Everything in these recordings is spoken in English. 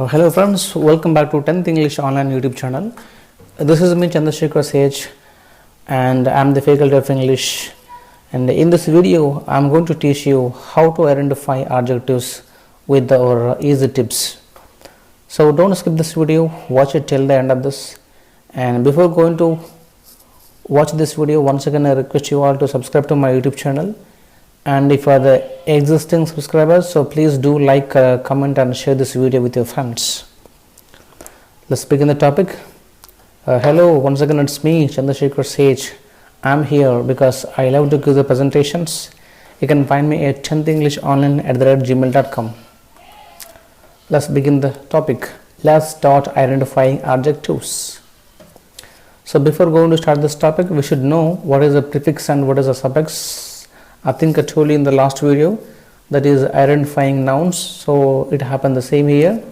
Hello friends, welcome back to 10th English online YouTube channel. This is me Chandrasekhar Sage and I am the faculty of English, and in this video I am going to teach you how to identify adjectives with our easy tips. So don't skip this video, watch it till the end of this. And before going to watch this video, once again I request you all to subscribe to my YouTube channel. And if you are the existing subscribers, so please do like, comment and share this video with your friends. Let's begin the topic. Hello, once again it's me Chandrasekhar Sage. I'm here because I love to give the presentations. You can find me at 10thenglishonline@gmail.com. Let's begin the topic. Let's start identifying adjectives. So before going to start this topic, we should know what is a prefix and what is a suffix. I think I told you in the last video, that is identifying nouns, so it happened the same here,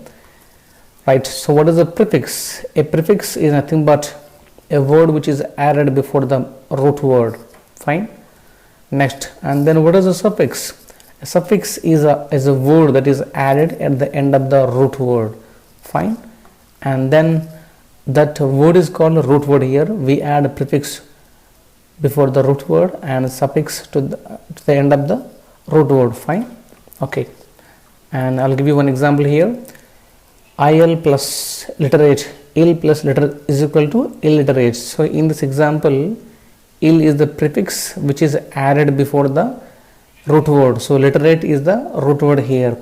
right? So what is a prefix? A prefix is nothing but a word which is added before the root word. Fine. Next, and then what is a suffix? A suffix is a word that is added at the end of the root word. Fine. And then that word is called a root word. Here we add a prefix before the root word and suffix to the end of the root word. Fine. Okay, and I'll give you one example here. Il plus literate, ill plus literate is equal to illiterate. So in this example, ill is the prefix which is added before the root word, so literate is the root word here,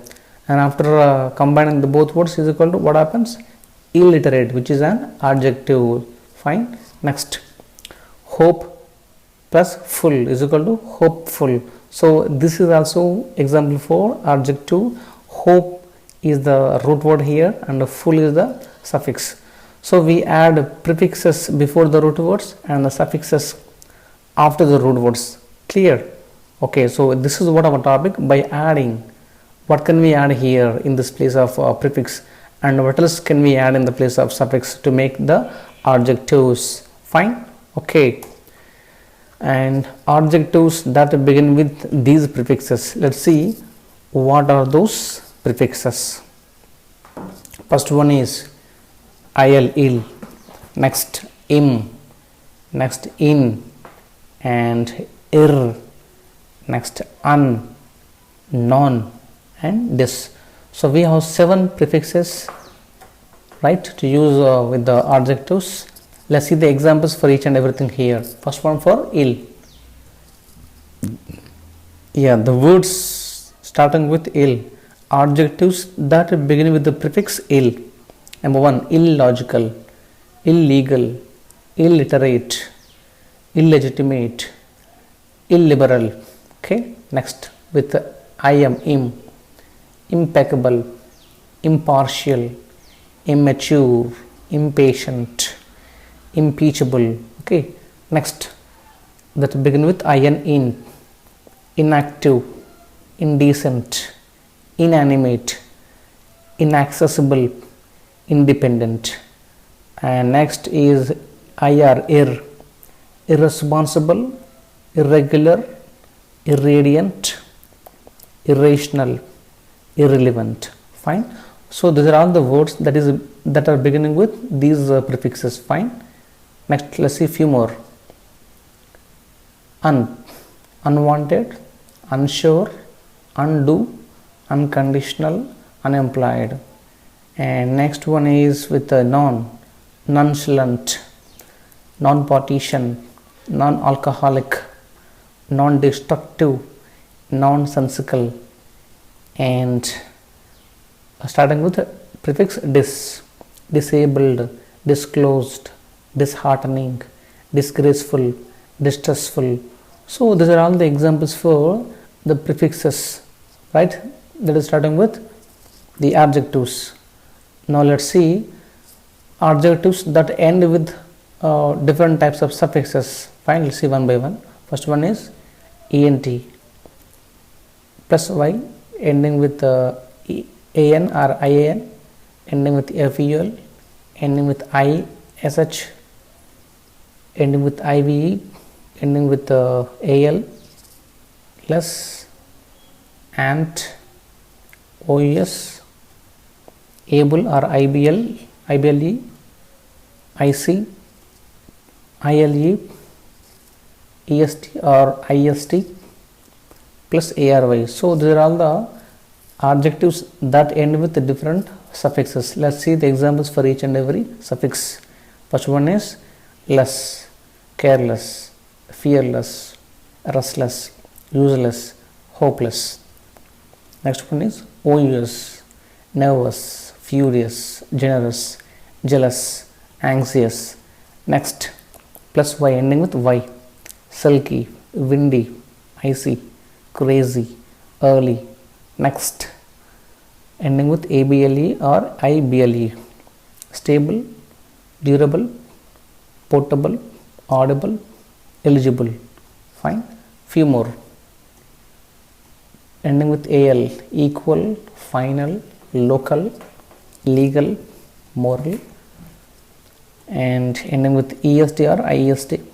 and after combining the both words is equal to what happens? Illiterate, which is an adjective. Fine. Next, hope plus full is equal to hopeful. So this is also example for adjective. Hope is the root word here and full is the suffix. So we add prefixes before the root words and the suffixes after the root words. Clear? Okay, so this is what our topic. By adding, what can we add here in this place of prefix, and what else can we add in the place of suffix to make the adjectives? Fine. Okay, and adjectives that begin with these prefixes. Let's see what are those prefixes. First one is ill, next im, next in, and ir, next un, non, and dis. So we have 7 prefixes, right, to use with the adjectives. Let's see the examples for each and everything here. First one for ill. Yeah, the words starting with ill, adjectives that begin with the prefix ill. Number 1, illogical, illegal, illiterate, illegitimate, illiberal. Okay, next with im, impeccable, impartial, immature, impatient, impeachable. Okay, next that begin with in, inactive, indecent, inanimate, inaccessible, independent. And next is ir, irresponsible, irregular, irradiant, irrational, irrelevant. Fine. So these are all the words that are beginning with these prefixes. Fine. Next, let's see a few more. Unwanted, unsure, undo, unconditional, unemployed. And next one is with the nonchalant, non-partisan, non-alcoholic, non-destructive, nonsensical, and starting with the prefix disabled, disclosed, disheartening, disgraceful, distressful. So these are all the examples for the prefixes, right, that is starting with the adjectives. Now let's see adjectives that end with different types of suffixes. Fine, let's see one by one. First one is ent plus y, ending with an or ian, ending with ful, ending with ish, ending with ive, ending with al, less, ant, os, able or IBL, IBLE, IC, ILE, EST or IST plus ARY. So these are all the adjectives that end with the different suffixes. Let's see the examples for each and every suffix. First one is less, careless, fearless, restless, useless, hopeless. Next one is OUS, nervous, furious, generous, jealous, anxious. Next, plus Y ending with Y, sulky, windy, icy, crazy, early. Next, ending with ABLE or IBLE, stable, durable, portable, audible, eligible. Fine. Few more. Ending with AL, equal, final, local, legal, moral, and ending with EST or IEST,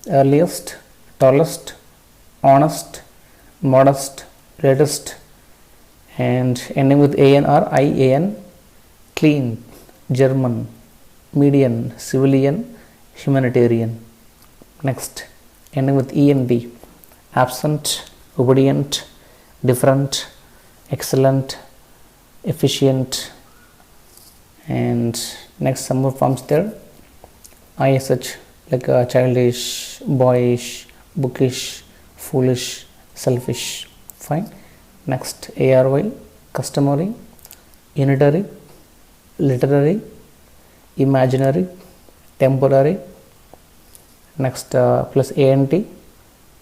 earliest, tallest, honest, modest, latest, and ending with AN or IAN, clean, German, median, civilian, humanitarian. Next, ending with END, absent, obedient, different, excellent, efficient, and next some more forms there. ISH like childish, boyish, bookish, foolish, selfish. Fine. Next, ARY, customary, unitary, literary, imaginary, temporary. Next, plus ANT,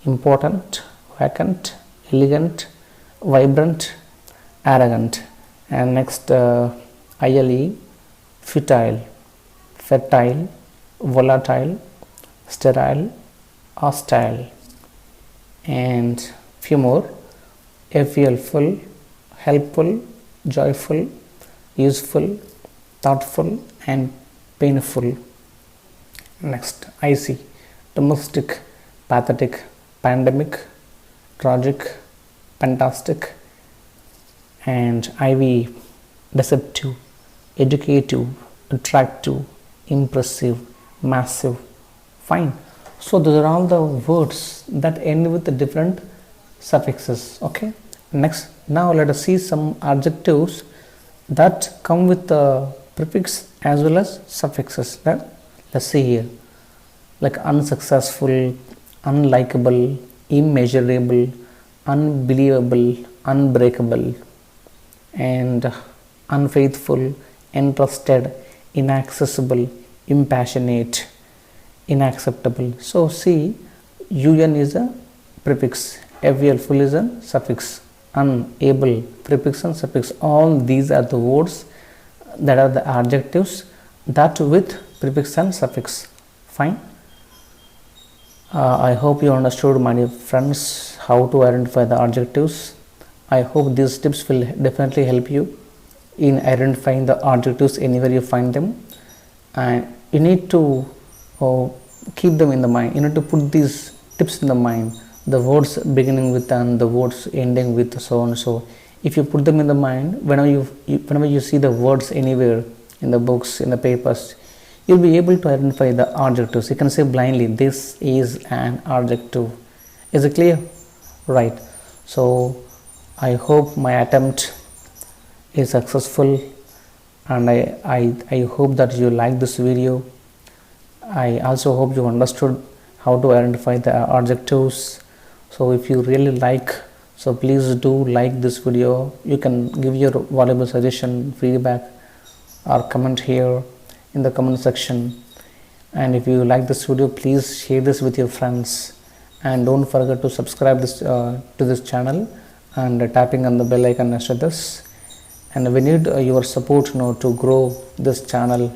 important, vacant, elegant, vibrant, arrogant. And next, ILE, futile, fertile, volatile, sterile, hostile, and few more. FEL, full, helpful, joyful, useful, thoughtful, and painful. Next, IC, domestic, pathetic, pandemic, tragic, fantastic, and IV, deceptive, educative, attractive, impressive, massive. Fine. So those are all the words that end with the different suffixes. Okay. Next, now let us see some adjectives that come with the prefix as well as suffixes. Let's see here, like unsuccessful, unlikable, immeasurable, unbelievable, unbreakable, and unfaithful, entrusted, inaccessible, impassionate, unacceptable. So see, UN is a prefix, FEL, full is a suffix, unable, prefix and suffix. All these are the words that are the adjectives that with prefix and suffix. Fine. I hope you understood, my dear friends, how to identify the adjectives. I hope these tips will definitely help you in identifying the adjectives anywhere you find them, and you need to keep them in the mind. You need to put these tips in the mind, the words beginning with and the words ending with so and so. If you put them in the mind, whenever you see the words anywhere in the books, in the papers, you'll be able to identify the adjectives. You can say blindly, this is an adjective. Is it clear? Right. So I hope my attempt is successful, and I hope that you like this video. I also hope you understood how to identify the adjectives. So if you really like, so please do like this video. You can give your valuable suggestion, feedback, or comment here in the comment section. And if you like this video, please share this with your friends, and don't forget to subscribe to this channel and tapping on the bell icon next to this. And we need your support to grow this channel,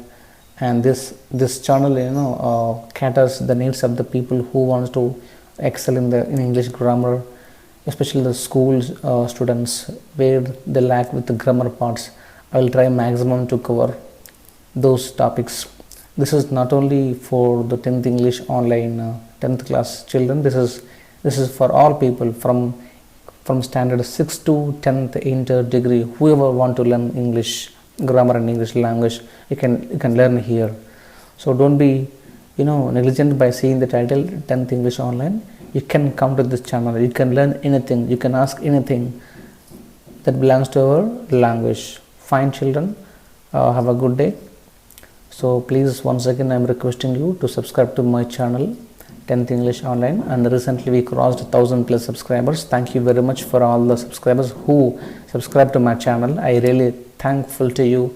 and this channel caters the needs of the people who wants to excel in English grammar, especially the school students where they lack with the grammar parts. I will try maximum to cover those topics. This is not only for the 10th English online 10th class children. This is for all people from standard 6 to 10th inter degree, whoever want to learn English grammar and English language you can learn here. So don't be negligent by seeing the title 10th English Online. You can come to this channel, you can learn anything, you can ask anything that belongs to our language. Fine children, have a good day. So please, once again I am requesting you to subscribe to my channel 10th English Online, and recently we crossed 1000+ subscribers. Thank you very much for all the subscribers who subscribe to my channel. I really thankful to you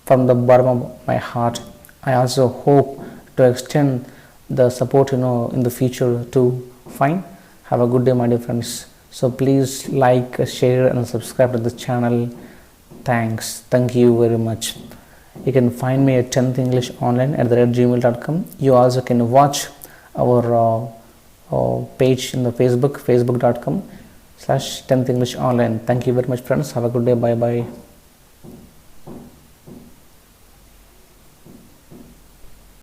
from the bottom of my heart. I also hope to extend the support in the future too. Fine, have a good day my dear friends. So please like, share and subscribe to this channel. Thank you very much. You can find me at 10th English Online @gmail.com. You also can watch our page in the facebook.com/10th English Online. Thank you very much friends. Have a good day. Bye bye.